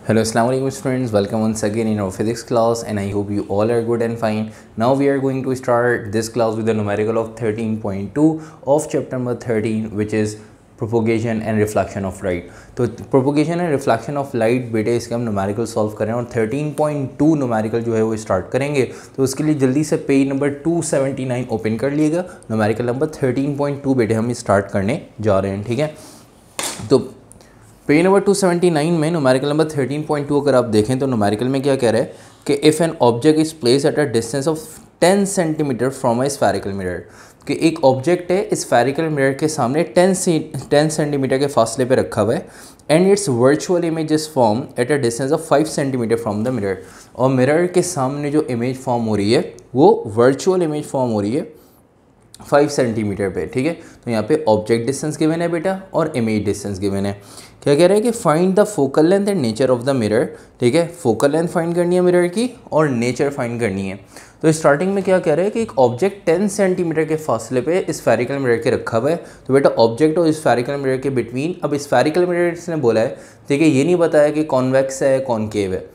Hello, Assalamu alaikum friends. Welcome once again in our physics class, and I hope you all are good and fine. Now we are going to start this class with the numerical of 13.2 of chapter number 13, which is propagation and reflection of light. तो propagation and reflection of light बेटे इसके हम numerical solve करें और 13.2 numerical जो है वो start करेंगे. तो उसके लिए जल्दी से पेज नंबर 279 ओपन कर लीजिएगा. numerical नंबर 13.2 बेटे हम स्टार्ट करने जा रहे हैं. ठीक है, तो पेज नंबर 279 में न्यूमेरिकल नंबर 13.2 अगर आप देखें तो न्यूमेरिकल में क्या कह रहा है कि if an object is place at a distance of 10 centimetre from a spherical mirror, कि एक ऑब्जेक्ट है स्फेरिकल मिरर के सामने 10 सेंटीमीटर के फासले पे रखा हुआ है, and it's virtual image is form at a distance of 5 centimetre from the mirror. और मिरर के सामने जो इमेज फॉर्म हो रही है वो वर्चुअल इमेज फॉर्म हो रही है 5 सेंटीमीटर पे. ठीक है, तो यहाँ पे ऑब्जेक्ट डिस्टेंस गिवन है बेटा और इमेज डिस्टेंस गिवन है. क्या कह रहा है कि find the focal length and nature of the mirror. ठीक है, फोकल लेंथ फाइंड करनी है मिरर की और नेचर फाइंड करनी है. तो स्टार्टिंग में क्या कह रहा है कि एक ऑब्जेक्ट 10 सेंटीमीटर के फासले पे स्फेरिकल मिरर के रखा हुआ है. तो बेटा ऑब्जेक्ट और स्फेरिकल मिरर के बिटवीन, अब स्फेरिकल मिरर इसने बोला है, ठीक है, ये नहीं बताया कि कॉन्वेक्स है कॉनकेव है.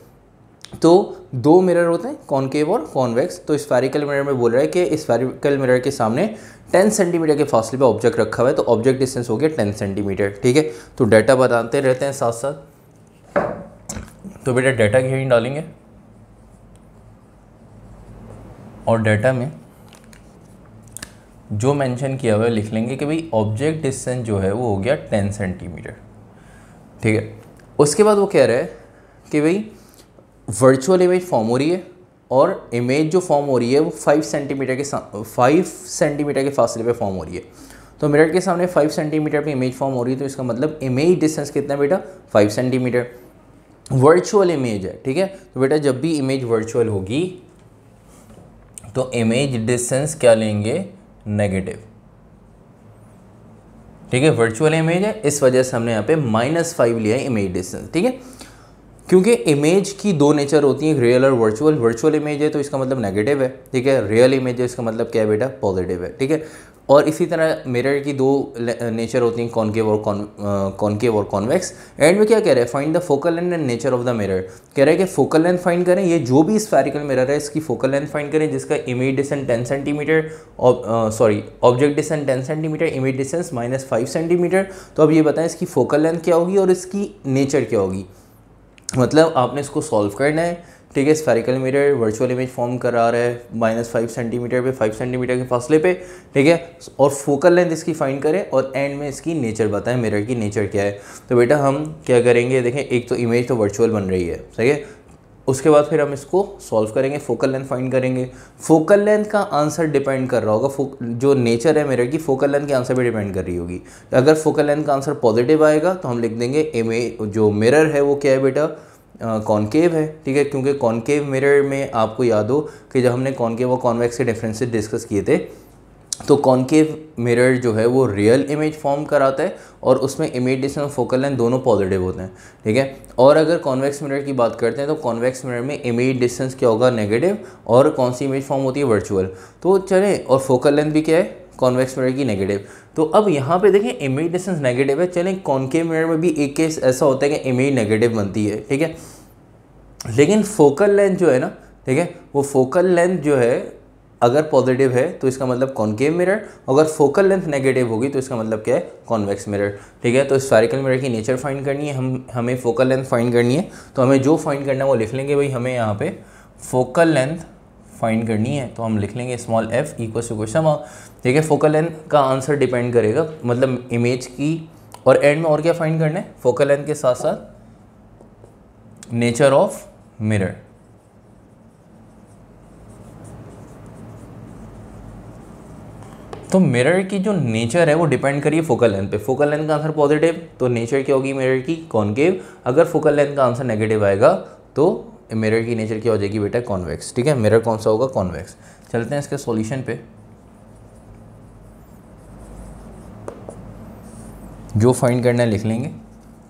तो दो मिरर होते हैं, कॉनकेव और कॉन्वेक्स. तो स्फेरिकल मिरर में बोल रहा है कि स्फेरिकल मिरर के सामने 10 सेंटीमीटर के फासले पे ऑब्जेक्ट रखा हुआ है, तो ऑब्जेक्ट डिस्टेंस हो गया 10 सेंटीमीटर. ठीक है, तो डाटा बताते रहते हैं साथ साथ. तो बेटा डाटा की हेडिंग डालेंगे और डाटा में जो मेंशन किया हुआ है लिख लेंगे कि भाई ऑब्जेक्ट डिस्टेंस जो है वो हो गया 10 सेंटीमीटर. ठीक है, उसके बाद वो कह रहा है कि भाई वर्चुअल इमेज फॉर्म हो रही है और इमेज जो फॉर्म हो रही है वो 5 सेंटीमीटर के फासले पे फॉर्म हो रही है. तो मिरर के सामने 5 सेंटीमीटर पे इमेज फॉर्म हो रही है, तो इसका मतलब इमेज डिस्टेंस कितना है बेटा, 5 सेंटीमीटर. वर्चुअल इमेज है. ठीक है, तो बेटा जब भी इमेज वर्चुअल होगी तो इमेज डिस्टेंस क्या लेंगे, नेगेटिव. ठीक है, वर्चुअल इमेज है इस वजह से हमने यहाँ पे -5 लिया है इमेज डिस्टेंस. ठीक है, क्योंकि इमेज की दो नेचर होती हैं, रियल और वर्चुअल. वर्चुअल इमेज है तो इसका मतलब नेगेटिव है. ठीक है, रियल इमेज है इसका मतलब क्या है बेटा, पॉजिटिव है. ठीक है, और इसी तरह मिरर की दो नेचर होती हैं, कॉनकेव और कॉन्वेक्स. एंड में क्या कह रहा है, find the focal length and nature of the mirror. कह रहा है कि फोकल लेंथ फाइंड करें, ये जो भी स्फेरिकल मिरर है इसकी फोकल लेंथ फाइंड करें जिसका image distance 10 centimetre, object distance 10 centimetre, image distance -5 centimetre. तो अब ये बताएं इसकी फोकल लेंथ क्या होगी और इसकी नेचर क्या होगी. मतलब आपने इसको सॉल्व करना है. ठीक है, spherical mirror virtual image form करा रहा है -5 सेंटीमीटर पे, 5 सेंटीमीटर के फासले पे. ठीक है, और फोकल लेंथ इसकी फाइंड करें और एंड में इसकी नेचर बताएं, मिरर की नेचर क्या है. तो बेटा हम क्या करेंगे, देखें एक तो इमेज तो वर्चुअल बन रही है, सही है. उसके बाद फिर हम इसको सॉल्व करेंगे, फोकल लेंथ फाइंड करेंगे. फोकल लेंथ का आंसर डिपेंड कर रहा होगा, जो नेचर है मिरर की फोकल लेंथ के आंसर पे डिपेंड कर रही होगी. अगर फोकल लेंथ का आंसर पॉजिटिव आएगा तो हम लिख देंगे इमेज जो मिरर है वो क्या है बेटा, कॉनकेव है. ठीक है, क्योंकि कॉनकेव मिरर में आपको याद हो कि जब हमने कॉनकेव और कॉन्वेक्स के डिफरेंसेस डिस्कस किए थे, तो कॉनकेव मिरर जो है वो रियल इमेज फॉर्म कराता है और उसमें इमेज डिस्टेंस और फोकल लेंथ दोनों पॉजिटिव होते हैं. ठीक है, और अगर कॉन्वेक्स मिरर की बात करते हैं तो कॉन्वेक्स मिरर में इमेज डिस्टेंस क्या होगा, नेगेटिव, और कौन सी इमेज फॉर्म होती है, वर्चुअल. तो चलें, और फोकल लेंथ भी क्या है, कॉन्वेक्स मिरर की नेगेटिव. तो अब यहाँ पे देखें इमेज डिस्टेंस नेगेटिव है. चलें, कॉनकेव मिरर में भी एक केस ऐसा होता है कि इमेज नेगेटिव बनती है. ठीक है, लेकिन फोकल लेंथ जो है ना, ठीक है, वो फोकल लेंथ जो है अगर पॉजिटिव है तो इसका मतलब कॉनकेव मिरर, अगर फोकल लेंथ नेगेटिव होगी तो इसका मतलब क्या है, कॉन्वेक्स मिरर. ठीक है, तो स्फेरिकल मिरर की नेचर फाइंड करनी है, हमें फोकल लेंथ फाइंड करनी है. तो हमें जो फाइंड करना है वो लिख लेंगे. भाई हमें यहाँ पे फोकल लेंथ फाइंड करनी है तो हम लिख लेंगे small f equals to question mark. ठीक है, फोकल लेंथ का आंसर डिपेंड करेगा, मतलब इमेज की, और एंड में और क्या फाइंड करना है, फोकल लेंथ के साथ साथ नेचर ऑफ मिरर. तो मिरर की जो नेचर है वो डिपेंड करिए फोकल लेंथ पे. फोकल लेंथ का आंसर पॉजिटिव तो नेचर क्या होगी मिरर की, कॉनकेव. अगर फोकल लेंथ का आंसर नेगेटिव आएगा तो मिरर की नेचर क्या हो जाएगी बेटा, कॉन्वेक्स. ठीक है, मिरर कौन सा होगा, कॉन्वेक्स. चलते हैं इसके सॉल्यूशन पे. जो फाइंड करना है लिख लेंगे,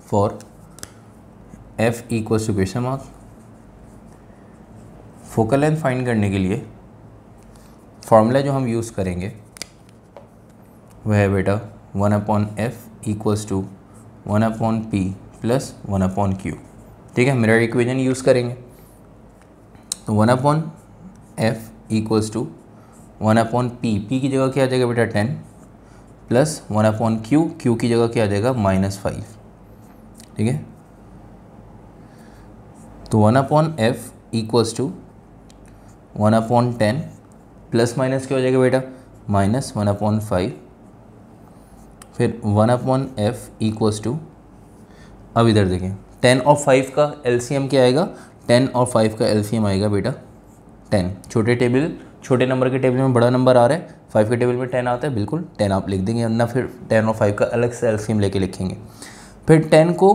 for f equals to question mark. Focal length find करने के लिए फॉर्मूला जो हम यूज़ करेंगे वह है बेटा 1/f equals to 1/p plus 1/q. ठीक है, मिरर इक्वेशन यूज़ करेंगे। तो 1/f equals to 1/p, p की जगह क्या आ जाएगा बेटा 10 प्लस 1/q, q की जगह क्या आ जाएगा -5। ठीक है, तो 1/f equals to 1/10 plus minus क्या हो जाएगा बेटा -1/5, फिर 1/f इक्वल्स टू, अब इधर देखें 10 और 5 का एलसीएम क्या आएगा, 10 और 5 का एलसीएम आएगा बेटा 10। छोटे नंबर के टेबल में बड़ा नंबर आ रहा है, 5 के टेबल में 10 आता है, बिल्कुल 10 आप लिख देंगे, वरना फिर 10 और 5 का अलग से एलसीएम लेके लिखेंगे। फिर 10 को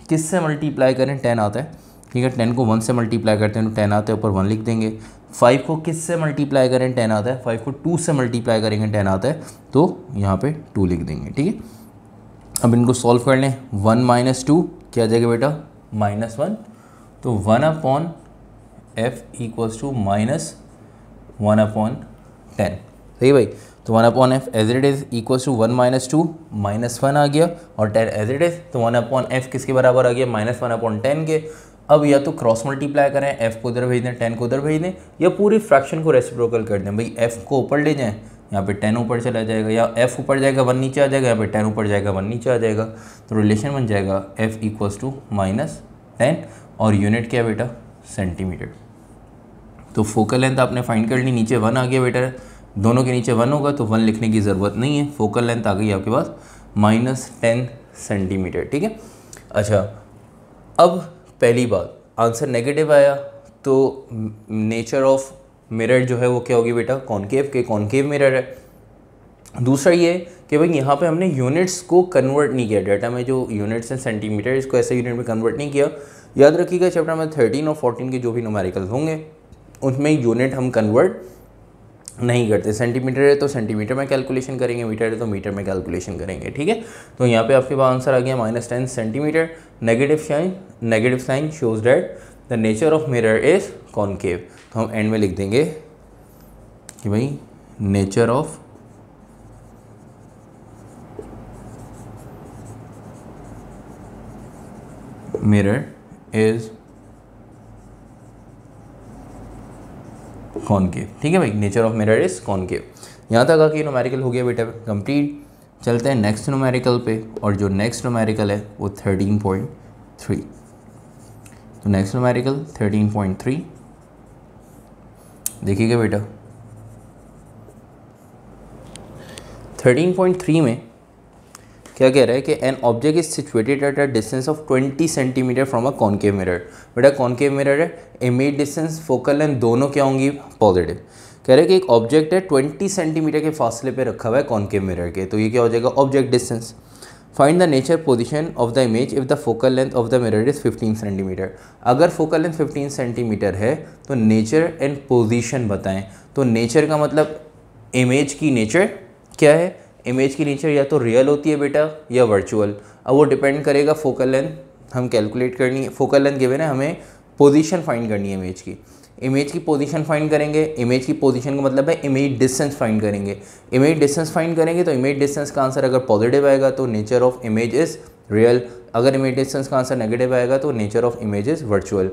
किससे मल्टीप्लाई करें, 10 आता है, ठीक है, 10 को 1 से मल्टीप्लाई करते हैं तो 10 आता है, ऊपर 1 लिख देंगे। 5 को किससे मल्टीप्लाई करें, 10 आता है, 5 को 2 से मल्टीप्लाई करेंगे 10 आता है, तो यहाँ पे 2 लिख देंगे। ठीक है, अब इनको सॉल्व कर लें, 1 - 2 क्या आ जाएगा बेटा -1, तो 1/f इक्वल्स टू -1/10। सही भाई, तो 1/f as it is equals to 1 - 2 -1 आ गया, और 10 एज इट इज़, तो 1/f किसके बराबर आ गया -1/10 के। अब या तो क्रॉस मल्टीप्लाई करें, f को उधर भेज दें, 10 को उधर भेज दें, या पूरी फ्रैक्शन को रेसिप्रोकल कर दें। भाई f को ऊपर ले जाएं, यहाँ पे 10 ऊपर चला जाएगा, या f ऊपर जाएगा 1 नीचे आ जाएगा, यहाँ पे 10 ऊपर जाएगा 1 नीचे आ जाएगा, तो रिलेशन बन जाएगा f इक्वल्स टू -10, और यूनिट क्या बेटा सेंटीमीटर। तो फोकल लेंथ आपने फाइंड कर ली, नीचे 1 आ गया बेटा, दोनों के नीचे 1 होगा तो 1 लिखने की ज़रूरत नहीं है, फोकल लेंथ आ गई आपके पास -10 सेंटीमीटर। ठीक है, अच्छा अब पहली बात, आंसर नेगेटिव आया तो नेचर ऑफ मिरर जो है वो क्या होगी बेटा कॉनकेव के, कॉनकेव मिरर है। दूसरा ये कि भाई यहाँ पे हमने यूनिट्स को कन्वर्ट नहीं किया, डाटा में जो यूनिट्स हैं सेंटीमीटर, इसको ऐसे यूनिट में कन्वर्ट नहीं किया। याद रखिएगा चैप्टर में 13 और 14 के जो भी न्यूमेरिकल्स होंगे उनमें यूनिट हम कन्वर्ट नहीं करते, सेंटीमीटर है तो सेंटीमीटर में कैलकुलेशन करेंगे, मीटर है तो मीटर में कैलकुलेशन करेंगे। ठीक है, तो यहाँ पे आपके पास आंसर आ गया -10 centimetre. Negative sign shows that the nature of mirror is concave. तो हम एंड में लिख देंगे कि भाई nature of mirror is concave. ठीक है भाई, nature of mirror is concave. यहाँ तक आके न्यूमेरिकल हो गया बेटा कंप्लीट। चलते हैं नेक्स्ट न्यूमेरिकल पे, और जो नेक्स्ट न्यूमेरिकल है वो 13.3। तो नेक्स्ट न्यूमेरिकल 13.3 देखिएगा बेटा, 13.3 में क्या कह रहा है कि an object is situated at a distance of 20 centimetre from a concave mirror. बेटा कॉनकेव मिरर है, इमेज डिस्टेंस फोकल लेंथ दोनों क्या होंगी पॉजिटिव। कह रहे हैं कि एक ऑब्जेक्ट है 20 सेंटीमीटर के फासले पे रखा हुआ है कॉनकेव मिरर के, तो ये क्या हो जाएगा object distance. Find the nature position of the image if the focal length of the mirror is 15 centimetre. अगर फोकल लेंथ 15 सेंटीमीटर है तो नेचर एंड पोजीशन बताएं। तो नेचर का मतलब इमेज की नेचर क्या है, इमेज की नेचर या तो रियल होती है बेटा या वर्चुअल। अब वो डिपेंड करेगा, फोकल लेंथ हम कैलकुलेट करनी है, फोकल लेंथ गिवन है, हमें पोजीशन फाइंड करनी है इमेज की। इमेज की पोजीशन फाइंड करेंगे, इमेज की पोजीशन का मतलब है इमेज डिस्टेंस फाइंड करेंगे। इमेज डिस्टेंस फाइंड करेंगे तो इमेज डिस्टेंस का आंसर अगर पॉजिटिव आएगा तो nature of image is real, अगर इमेज डिस्टेंस का आंसर नेगेटिव आएगा तो nature of image is virtual.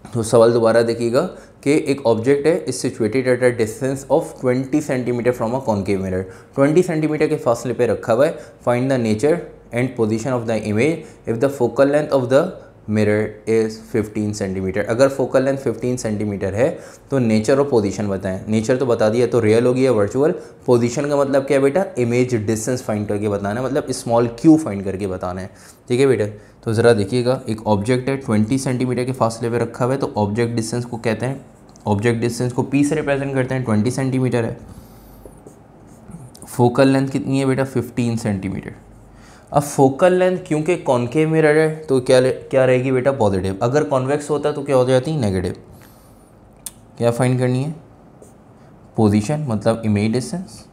तो सवाल दोबारा देखिएगा कि एक ऑब्जेक्ट है is situated at a distance of 20 centimetre from a concave mirror, 20 centimetre के फासले पे रखा हुआ है। Find the nature and position of the image if the focal length of the mirror is 15 centimetre. अगर फोकल लेंथ 15 सेंटीमीटर है तो nature और पोजीशन बताएं। नेचर तो बता दिया तो रियल होगी या वर्चुअल। पोजीशन का मतलब क्या है बेटा, इमेज डिस्टेंस फाइंड करके बताना है, मतलब स्मॉल क्यू फाइंड करके बताना है। ठीक है बेटा, तो ज़रा देखिएगा, एक ऑब्जेक्ट है 20 सेंटीमीटर के फासले पे रखा हुआ है, तो ऑब्जेक्ट डिस्टेंस को कहते हैं, ऑब्जेक्ट डिस्टेंस को पी से रिप्रेजेंट करते हैं, 20 सेंटीमीटर है। फोकल लेंथ कितनी है बेटा 15 सेंटीमीटर। अब फोकल लेंथ क्योंकि कॉनकेव मिरर है तो क्या रहेगी बेटा पॉजिटिव, अगर कॉन्वेक्स होता तो क्या हो जाती नेगेटिव। क्या फाइंड करनी है, पोजीशन मतलब इमेज डिस्टेंस,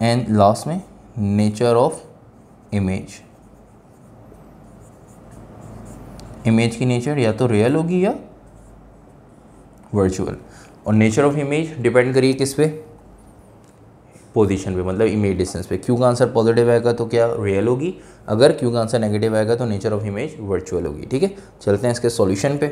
एंड लास्ट में नेचर ऑफ इमेज। इमेज की नेचर या तो रियल होगी या वर्चुअल, और नेचर ऑफ इमेज डिपेंड करिए किस पे, पोजीशन पे, मतलब इमेज डिस्टेंस पे। क्यू का आंसर पॉजिटिव आएगा तो क्या रियल होगी, अगर क्यू का आंसर नेगेटिव आएगा तो नेचर ऑफ इमेज वर्चुअल होगी। ठीक है, चलते हैं इसके सॉल्यूशन पे।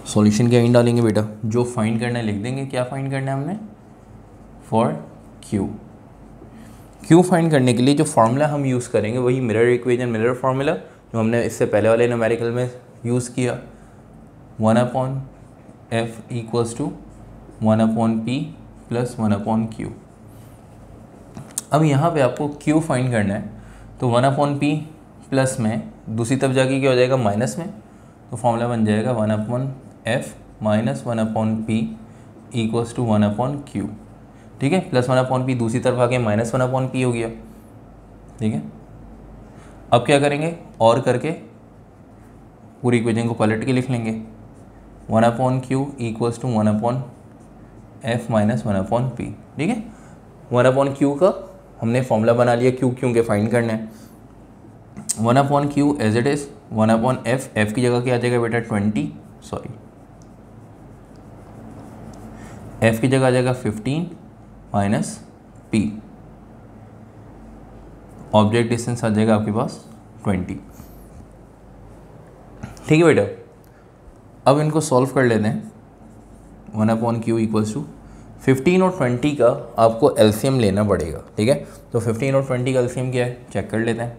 सॉल्यूशन क्या इन डालेंगे बेटा, जो फाइंड करना है लिख देंगे। क्या फाइंड करना है हमने, फॉर क्यू। क्यू फाइंड करने के लिए जो फार्मूला हम यूज़ करेंगे वही मिरर इक्वेशन, मिरर फार्मूला जो हमने इससे पहले वाले न्यूमेरिकल में यूज़ किया, 1/f equals to 1/p plus 1/q। अब यहाँ पे आपको q फाइंड करना है, तो 1/p प्लस में दूसरी तरफ जाके क्या हो जाएगा, माइनस में, तो फॉर्मूला बन जाएगा 1/f minus 1/p equals to 1/q। ठीक है, प्लस 1/p दूसरी तरफ आके माइनस 1/p हो गया। ठीक है, अब क्या करेंगे, और करके पूरी इक्वेशन को पलट के लिख लेंगे, 1/q equals to 1/f minus 1/p। ठीक है, 1/q का हमने फॉर्मूला बना लिया, क्यों के फाइंड करना है। 1/q as it is 1/f, f की जगह क्या आ जाएगा बेटा 20, f की जगह आ जाएगा 15 माइनस p, ऑब्जेक्ट डिस्टेंस आ जाएगा आपके पास 20। ठीक है बेटा, अब इनको सॉल्व कर लेते हैं। 1/q इक्वल्स टू 15 और 20 का आपको एलसीएम लेना पड़ेगा। ठीक है, तो 15 और 20 का एलसीएम क्या है, चेक कर लेते हैं।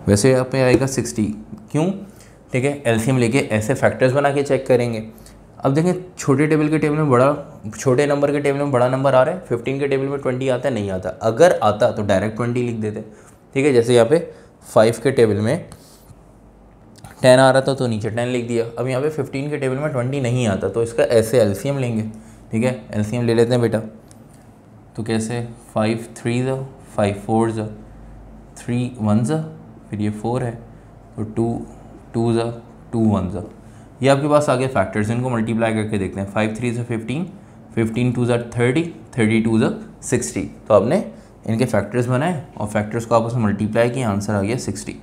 वैसे यहाँ पे आएगा 60, क्यों, ठीक है, एलसीएम लेके ऐसे फैक्टर्स बना के चेक करेंगे। अब देखें, छोटे टेबल के टेबल में बड़ा, छोटे नंबर के टेबल में बड़ा नंबर आ रहा है, 15 के टेबल में 20 आता है, नहीं आता। अगर आता तो डायरेक्ट 20 लिख देते। ठीक है, जैसे यहाँ पे 5 के टेबल में 10 आ रहा था तो नीचे 10 लिख दिया। अब यहाँ पे 15 के टेबल में 20 नहीं आता, तो इसका ऐसे एलसीएम लेंगे। ठीक है, एलसीएम ले लेते हैं बेटा, तो कैसे, 5 3 5 4 3 1 फिर ये 4 है, तो 2 2 2 1 ये आपके पास आगे फैक्टर्स, इनको मल्टीप्लाई करके देखते हैं। 5 3 15, 15 2 30, 32 60। तो आपने इनके फैक्टर्स बनाए और फैक्टर्स को आपस में मल्टीप्लाई किया, आंसर आ गया 60।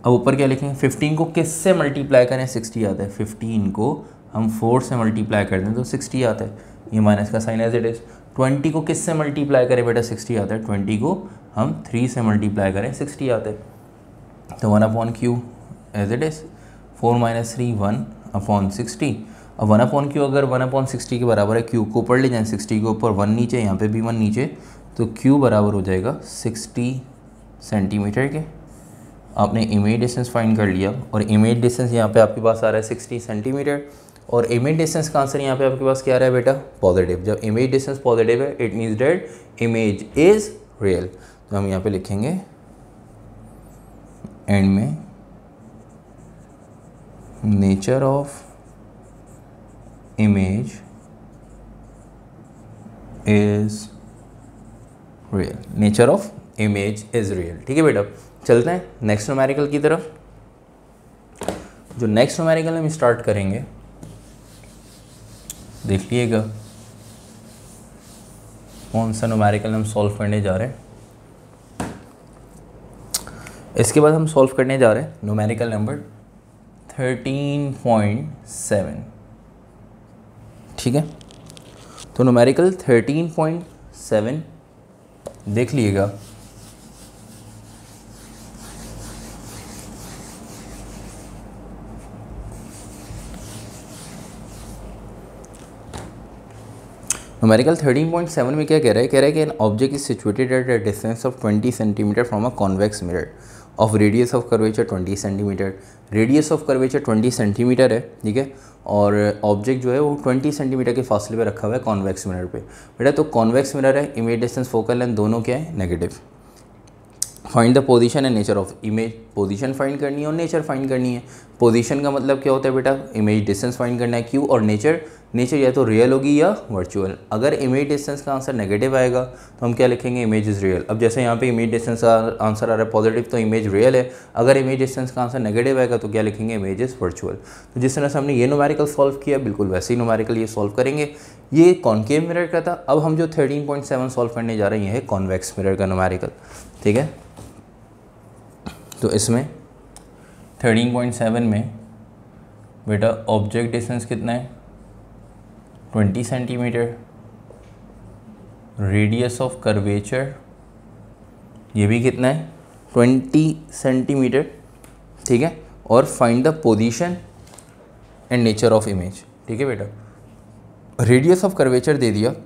अब ऊपर क्या लिखेंगे, 15 को किस से मल्टीप्लाई करें, 60 आता है। 15 को हम 4 से मल्टीप्लाई कर दें तो 60 आता है, ये माइनस का साइन एज इट इज़। 20 को किस से मल्टीप्लाई करें बेटा, 60 आता है। 20 को हम 3 से मल्टीप्लाई करें, 60 आता है। तो 1/q एज इट इज़, 4 - 3 1/60। अब 1/q अगर 1/60 के बराबर है, q को ऊपर ले जाएं, 60 के ऊपर 1 नीचे, यहाँ पे भी 1 नीचे, तो q बराबर हो जाएगा 60 सेंटीमीटर के। आपने इमेज डिस्टेंस फाइंड कर लिया, और इमेज डिस्टेंस यहाँ पे आपके पास आ रहा है 60 सेंटीमीटर, और इमेज डिस्टेंस का आंसर यहाँ पे आपके पास क्या आ रहा है बेटा, पॉजिटिव। जब इमेज डिस्टेंस पॉजिटिव है, it means that image is real. तो हम यहाँ पे लिखेंगे एंड में, nature of image is real, nature of image is real. ठीक है बेटा, चलते हैं नेक्स्ट न्यूमेरिकल की तरफ। जो नेक्स्ट न्यूमेरिकल हम स्टार्ट करेंगे, देखिएगा कौन सा न्यूमेरिकल हम सॉल्व करने जा रहे हैं। इसके बाद हम सॉल्व करने जा रहे हैं न्यूमेरिकल नंबर 13.7। ठीक है, तो न्यूमेरिकल 13.7 देख लीजिएगा। न्यूमेरिकल 13.7 में क्या कह रहा है, कि an object is situated at a distance of 20 centimetre from a convex mirror of radius of curvature 20 centimetre. Radius of curvature 20 centimetre है, ठीक है, और ऑब्जेक्ट जो है वो 20 सेंटीमीटर के फासले पे रखा हुआ है कॉन्वेक्स मिरर पे। बेटा तो कॉन्वेक्स मिरर है, इमेज डिस्टेंस फोकल लेंथ दोनों क्या है, negative. Find the position and nature of image, position find करनी है और नेचर फाइंड करनी है। पोजीशन का मतलब क्या होता है बेटा, इमेज डिस्टेंस फाइंड करना है, क्यू, और नेचर या तो रियल होगी या वर्चुअल। अगर इमेज डिस्टेंस का आंसर नेगेटिव आएगा तो हम क्या लिखेंगे, इमेज इज़ रियल। अब जैसे यहाँ पे इमेज डिस्टेंस का आंसर आ रहा है पॉजिटिव, तो इमेज रियल है। अगर इमेज डिस्टेंस का आंसर नेगेटिव आएगा तो क्या लिखेंगे, इमेज इज़ वर्चुअल। तो जिस तरह से हमने ये न्यूमेरिकल सॉल्व किया, बिल्कुल वैसे ही न्यूमेरिकल ये सॉल्व करेंगे। ये कॉन्केव मिरर का था। अब हम जो 13.7 सॉल्व करने जा रहे हैं, ये है कॉन्वेक्स मिरर का न्यूमेरिकल। ठीक है, तो इसमें 13.7 में बेटा ऑब्जेक्ट डिस्टेंस कितना है 20 सेंटीमीटर, रेडियस ऑफ कर्वेचर ये भी कितना है 20 सेंटीमीटर, ठीक है, और find the position and nature of image, ठीक है बेटा। रेडियस ऑफ कर्वेचर दे दिया, तो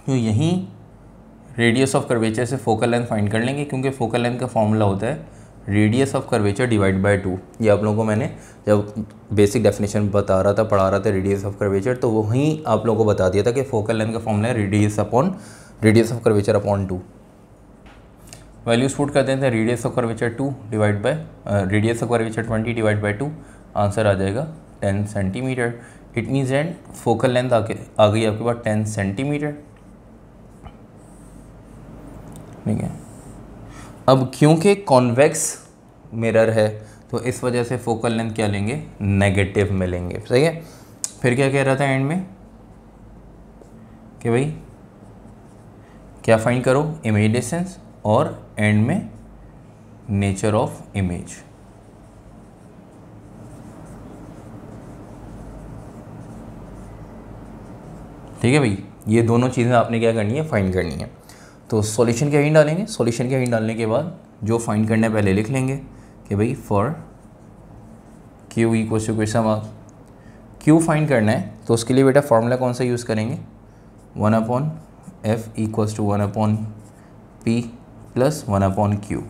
यहीं रेडियस ऑफ कर्वेचर से फोकल लेंथ फाइंड कर लेंगे, क्योंकि फोकल लेंथ का फॉर्मूला होता है radius of curvature divide by 2। ये आप लोगों को मैंने जब बेसिक डेफिनेशन पढ़ा रहा था रेडियस ऑफ कर्वेचर, तो वहीं आप लोगों को बता दिया था कि फोकल लेंथ का फॉर्मूला है radius of curvature upon 2। Values put कर देते हैं, radius of curvature 2 divide by radius of curvature 20 divide by 2, answer आ जाएगा 10 centimetre. It means and focal length आ गई आपके पास 10 सेंटीमीटर, ठीक है। अब क्योंकि कॉन्वेक्स मिरर है तो इस वजह से फोकल लेंथ क्या लेंगे नेगेटिव में लेंगे, सही है। फिर क्या कह रहा था एंड में कि भाई क्या फाइंड करो इमेज डिस्टेंस और एंड में नेचर ऑफ इमेज, ठीक है भाई। ये दोनों चीज़ें आपने क्या करनी है फाइंड करनी है। तो सॉल्यूशन क्या ही डालेंगे, सॉल्यूशन क्या ही डालने के बाद जो फाइंड करना है पहले लिख लेंगे कि भाई for q equals to question mark q find करना है, तो उसके लिए बेटा फार्मूला कौन सा यूज़ करेंगे 1/f equals to 1/p plus 1/q।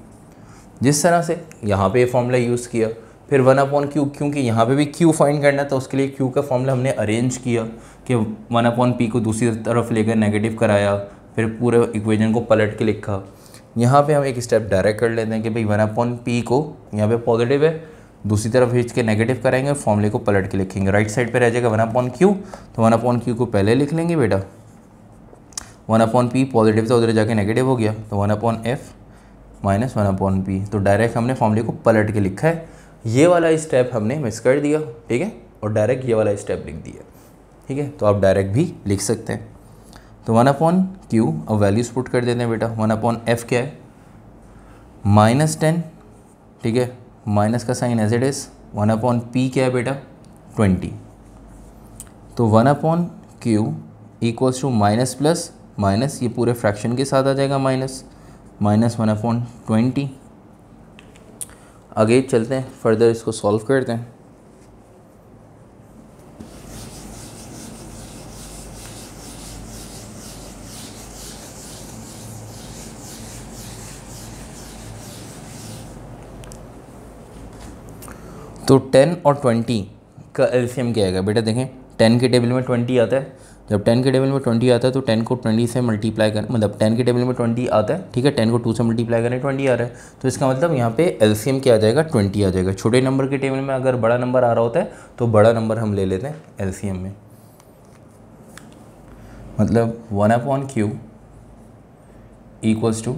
जिस तरह से यहाँ पे फार्मूला यूज़ किया, फिर 1/q, क्योंकि यहाँ पे भी q फाइंड करना था, उसके लिए q का फॉर्मूला हमने अरेंज किया कि 1/p को दूसरी तरफ लेकर नेगेटिव कराया, फिर पूरे इक्वेशन को पलट के लिखा। यहाँ पे हम एक स्टेप डायरेक्ट कर लेते हैं कि भाई 1/p को यहाँ पे पॉजिटिव है, दूसरी तरफ खींच के नेगेटिव कराएंगे और फॉर्मूले को पलट के लिखेंगे। राइट साइड पे रह जाएगा 1/q, तो 1/q को पहले लिख लेंगे बेटा, 1/p पॉजिटिव था उधर जाके नेगेटिव हो गया, तो 1/f माइनस 1/p, तो डायरेक्ट हमने फॉर्मूले को पलट के लिखा है। ये वाला स्टेप हमने मिस कर दिया, ठीक है, और डायरेक्ट ये वाला स्टेप लिख दिया, ठीक है। तो आप डायरेक्ट भी लिख सकते हैं। तो 1/q अब वैल्यूज पुट कर देते हैं बेटा। 1/f क्या है -10, ठीक है, माइनस का sign as it is. 1/p क्या है बेटा 20, तो 1/q equals to minus plus minus, ये पूरे फ्रैक्शन के साथ आ जाएगा माइनस 1/20। आगे चलते हैं, फर्दर इसको सॉल्व करते हैं। तो 10 और 20 का एलसीएम क्या आएगा बेटा, देखें 10 के टेबल में 20 आता है, जब 10 के टेबल में 20 आता है तो 10 को 20 से मल्टीप्लाई करें, मतलब 10 के टेबल में 20 आता है, ठीक है, 10 को 2 से मल्टीप्लाई करें 20 आ रहा है, तो इसका मतलब यहाँ पे एलसीएम क्या आ जाएगा 20 आ जाएगा। छोटे नंबर के टेबल में अगर बड़ा नंबर आ रहा होता है तो बड़ा नंबर हम ले लेते हैं एलसीएम में, मतलब 1/q इक्वल्स टू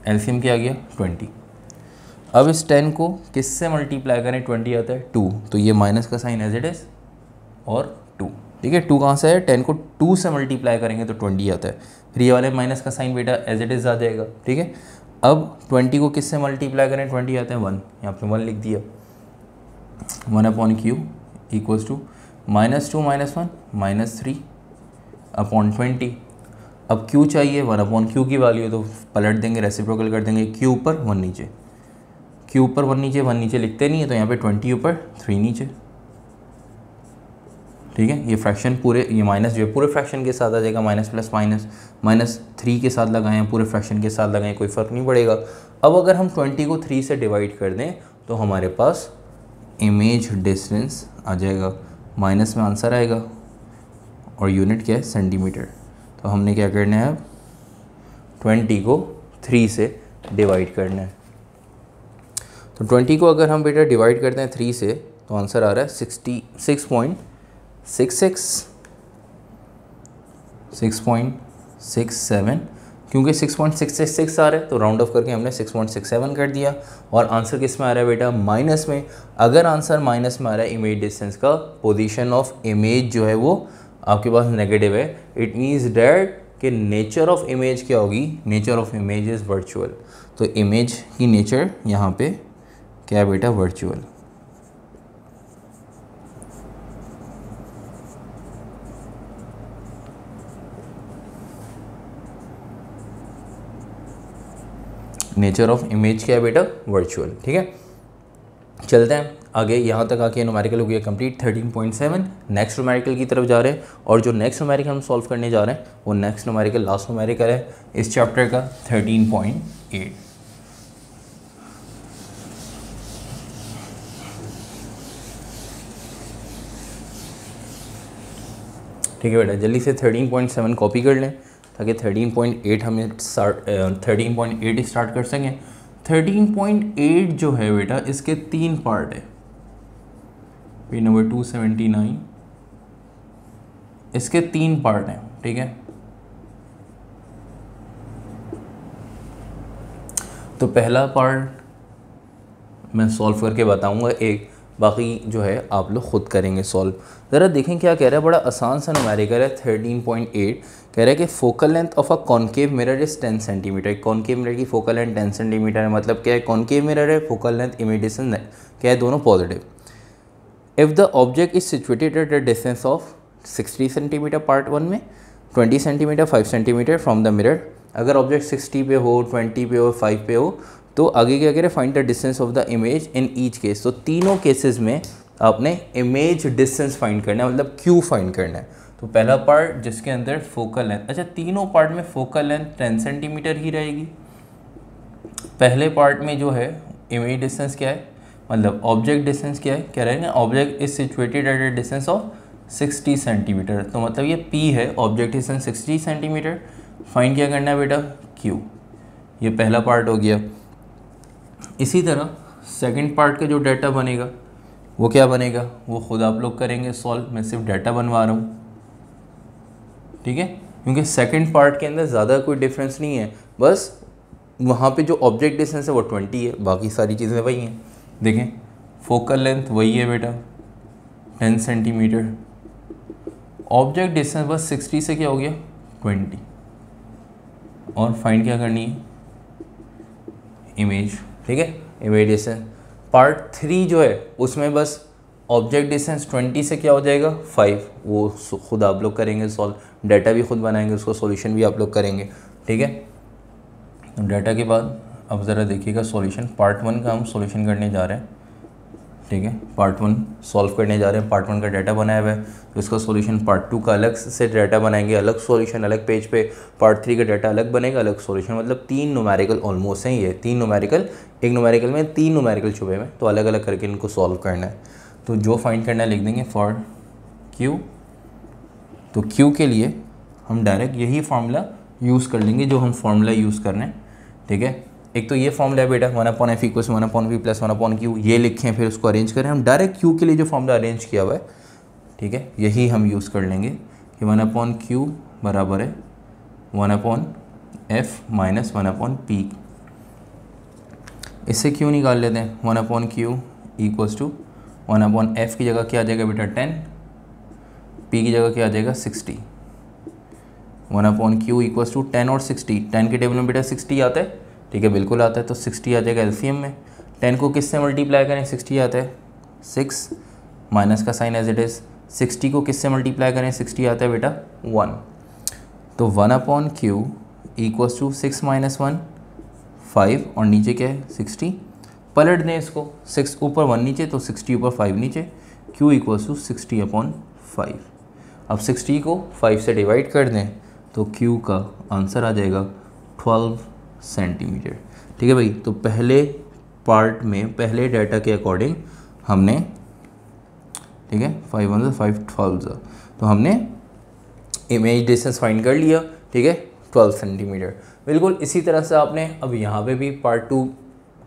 एलसीएम क्या आ गया 20। अब इस 10 को किससे मल्टीप्लाई करें, 20 आता है 2, तो ये माइनस का साइन एज इट इज़ और 2, ठीक है। 2 कहाँ से है, 10 को 2 से मल्टीप्लाई करेंगे तो 20 आता है, फिर ये वाले माइनस का साइन बेटा एज इट इज़ आ जाएगा, ठीक है। अब 20 को किससे मल्टीप्लाई करें, 20 आता है 1, यहाँ पे 1 लिख दिया। 1/q equals to -2 -1 -3/20। अब q चाहिए, 1/q की वैल्यू है तो पलट देंगे, रेसिप्रोकल कर देंगे, q ऊपर 1 नीचे, q ऊपर 1 नीचे, 1 नीचे लिखते नहीं है तो यहाँ पे 20 ऊपर 3 नीचे, ठीक है। ये फ्रैक्शन पूरे, ये माइनस जो है पूरे फ्रैक्शन के साथ आ जाएगा, माइनस प्लस माइनस, -3 के साथ लगाएं पूरे फ्रैक्शन के साथ लगाएं, कोई फ़र्क नहीं पड़ेगा। अब अगर हम 20 को 3 से डिवाइड कर दें तो हमारे पास इमेज डिस्टेंस आ जाएगा, माइनस में आंसर आएगा और यूनिट क्या है सेंटीमीटर। तो हमने क्या करना है अब 20 को 3 से डिवाइड करना है। तो 20 को अगर हम बेटा डिवाइड करते हैं 3 से तो आंसर आ रहा है 6.67, क्योंकि 6.666 आ रहा है तो राउंड ऑफ करके हमने 6.67 कर दिया। और आंसर किस में आ रहा है बेटा माइनस में। अगर आंसर माइनस में आ रहा है इमेज डिस्टेंस का, पोजीशन ऑफ इमेज जो है वो आपके पास नेगेटिव है, इट मीन्स डैट कि नेचर ऑफ इमेज क्या होगी, nature of image is virtual. तो इमेज की नेचर यहाँ पे क्या है बेटा, वर्चुअल। नेचर ऑफ इमेज क्या है बेटा, वर्चुअल। ठीक है, चलते हैं आगे। यहाँ तक आके न्यूमेरिकल हो गया कंप्लीट 13.7। नेक्स्ट न्यूमेरिकल की तरफ जा रहे हैं, और जो नेक्स्ट न्यूमेरिकल हम सॉल्व करने जा रहे हैं वो नेक्स्ट न्यूमेरिकल लास्ट न्यूमेरिकल है इस चैप्टर का 13.8। ठीक है बेटा, जल्दी से 13.7 कॉपी कर लें ताकि 13.8 हमें 13.8 स्टार्ट कर सकें। 13.8 जो है बेटा, इसके 3 पार्ट है। पेज नंबर 279, इसके 3 पार्ट हैं। ठीक है, तो पहला पार्ट मैं सॉल्व करके बताऊंगा एक, बाकी जो है आप लोग खुद करेंगे सॉल्व। ज़रा देखें क्या कह रहा है, बड़ा आसान सा न्यूमेरिकल है। 13.8 कह रहा है कि focal length of a concave mirror is 10 centimetre. Concave mirror की फोकल लेंथ 10 सेंटीमीटर है, मतलब क्या है, कॉन्केव मिरर है, फोकल लेंथ इमेज डिस्टेंस क्या है, दोनों positive. If the object is situated at a distance of 60 centimetre part 1 में, 20 centimetre 5 centimetre from the mirror. अगर ऑब्जेक्ट 60 पे हो, 20 पे हो, 5 पे हो, तो आगे क्या करें, find the distance of the image in each case. तो तीनों केसेस में आपने इमेज डिस्टेंस फाइंड करना है, मतलब क्यू फाइंड करना है। तो पहला पार्ट जिसके अंदर फोकल लेंथ, अच्छा तीनों पार्ट में फोकल लेंथ 10 सेंटीमीटर ही रहेगी। पहले पार्ट में जो है इमेज डिस्टेंस क्या है, मतलब ऑब्जेक्ट डिस्टेंस क्या है, कह रहे हैं ना object is situated at a distance of 60 centimetre. तो मतलब ये P है, ऑब्जेक्ट डिस्टेंस 60 सेंटीमीटर। फाइंड क्या करना है बेटा, Q। ये पहला पार्ट हो गया। इसी तरह सेकंड पार्ट का जो डाटा बनेगा वो क्या बनेगा, वो खुद आप लोग करेंगे सॉल्व। मैं सिर्फ डाटा बनवा रहा हूँ, ठीक है, क्योंकि सेकंड पार्ट के अंदर ज़्यादा कोई डिफरेंस नहीं है, बस वहाँ पे जो ऑब्जेक्ट डिस्टेंस है वो 20 है, बाकी सारी चीज़ें वही हैं। देखें फोकल लेंथ वही है बेटा 10 सेंटीमीटर, ऑब्जेक्ट डिस्टेंस बस 60 से क्या हो गया 20, और फाइंड क्या करनी है, इमेज। ठीक है, इमेज डिस्टेंस। पार्ट 3 जो है उसमें बस ऑब्जेक्ट डिस्टेंस 20 से क्या हो जाएगा 5, वो खुद आप लोग करेंगे सॉल्व, डाटा भी खुद बनाएंगे, उसको सॉल्यूशन भी आप लोग करेंगे। ठीक है, तो डाटा के बाद अब ज़रा देखिएगा सॉल्यूशन। पार्ट 1 का हम सॉल्यूशन करने जा रहे हैं। ठीक है, पार्ट 1 सॉल्व करने जा रहे हैं। पार्ट 1 का डाटा बनाया हुआ है, तो इसका सॉल्यूशन पार्ट 2 का अलग से डाटा बनाएंगे, अलग सॉल्यूशन अलग पेज पे। पार्ट 3 का डाटा अलग बनेगा, अलग सॉल्यूशन। मतलब 3 न्यूमेरिकल ऑलमोस्ट हैं ये, 3 न्यूमेरिकल, एक न्यूमेरिकल में 3 न्यूमेरिकल छुपे हुए, तो अलग अलग करके इनको सॉल्व करना है। तो जो फाइंड करना है लिख देंगे फॉर Q। तो Q के लिए हम डायरेक्ट यही फार्मूला यूज़ कर लेंगे जो हम फार्मूला यूज़ कर रहे हैं। ठीक है, एक तो ये फॉर्मूला है बेटा 1/f = 1/v + 1/q, ये लिखें, फिर उसको अरेंज करें। हम डायरेक्ट Q के लिए जो फॉर्मूला अरेंज किया हुआ है, ठीक है, यही हम यूज़ कर लेंगे कि 1/q बराबर है 1/f - 1/p। इससे Q निकाल लेते हैं। 1/q = 1/f की जगह क्या आ जाएगा बेटा 10, p की जगह क्या आ जाएगा 60। 1/q = 10 और 60। 10 के टेबल में बेटा 60 आता है, ठीक है, बिल्कुल आता है, तो 60 आ जाएगा एलसीएम में। 10 को किससे मल्टीप्लाई करें, 60 आता है 6, माइनस का साइन एज इट इज़। 60 को किससे मल्टीप्लाई करें, 60 आता है बेटा 1। तो 1/q = 6 - 1 5, और नीचे क्या है 60। पलट दें इसको, 6 ऊपर 1 नीचे, तो 60 ऊपर 5 नीचे। q = 60/5। अब 60 को 5 से डिवाइड कर दें तो q का आंसर आ जाएगा 12 सेंटीमीटर। ठीक है भाई, तो पहले पार्ट में पहले डाटा के अकॉर्डिंग हमने, ठीक है, 5 1 5 12, तो हमने इमेज डिस्टेंस फाइंड कर लिया। ठीक है, 12 सेंटीमीटर। बिल्कुल इसी तरह से आपने अब यहाँ पे भी पार्ट 2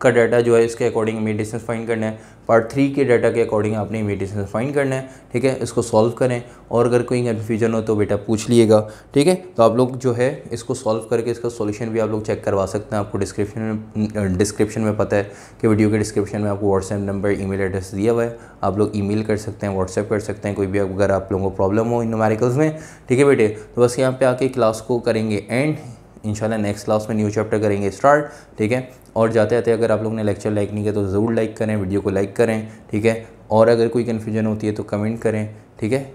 का डाटा जो है इसके अकॉर्डिंग इमेज डिस्टेंस फाइंड करना है। पार्ट 3 के डाटा के अकॉर्डिंग आपने इमेज डिस्टेंस फाइंड करना है। ठीक है, इसको सॉल्व करें, और अगर कोई कन्फ्यूजन हो तो बेटा पूछ लिएगा। ठीक है, तो आप लोग जो है इसको सॉल्व करके इसका सॉल्यूशन भी आप लोग चेक करवा सकते हैं। आपको डिस्क्रिप्शन में पता है कि वीडियो के डिस्क्रिप्शन में आपको व्हाट्सएप नंबर, ईमेल एड्रेस दिया हुआ है, आप लोग ईमेल कर सकते हैं, व्हाट्सएप कर सकते हैं, कोई भी अगर आप लोगों को प्रॉब्लम हो इन न्यूमेरिकल्स में। ठीक है बेटे, तो बस यहाँ पे आके क्लास को करेंगे एंड। इंशाल्लाह नेक्स्ट क्लास में न्यू चैप्टर करेंगे स्टार्ट, ठीक है। और जाते जाते अगर आप लोगों ने लेक्चर लाइक नहीं किया तो ज़रूर लाइक करें, वीडियो को लाइक करें, ठीक है। और अगर कोई कन्फ्यूजन होती है तो कमेंट करें, ठीक है।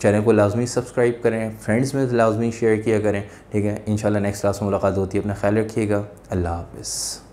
चैनल को लाजमी सब्सक्राइब करें, फ्रेंड्स में लाजमी शेयर किया करें, ठीक है। इंशाल्लाह नेक्स्ट क्लास में मुलाकात होती है। अपना ख्याल रखिएगा। अल्लाह हाफ़िज़।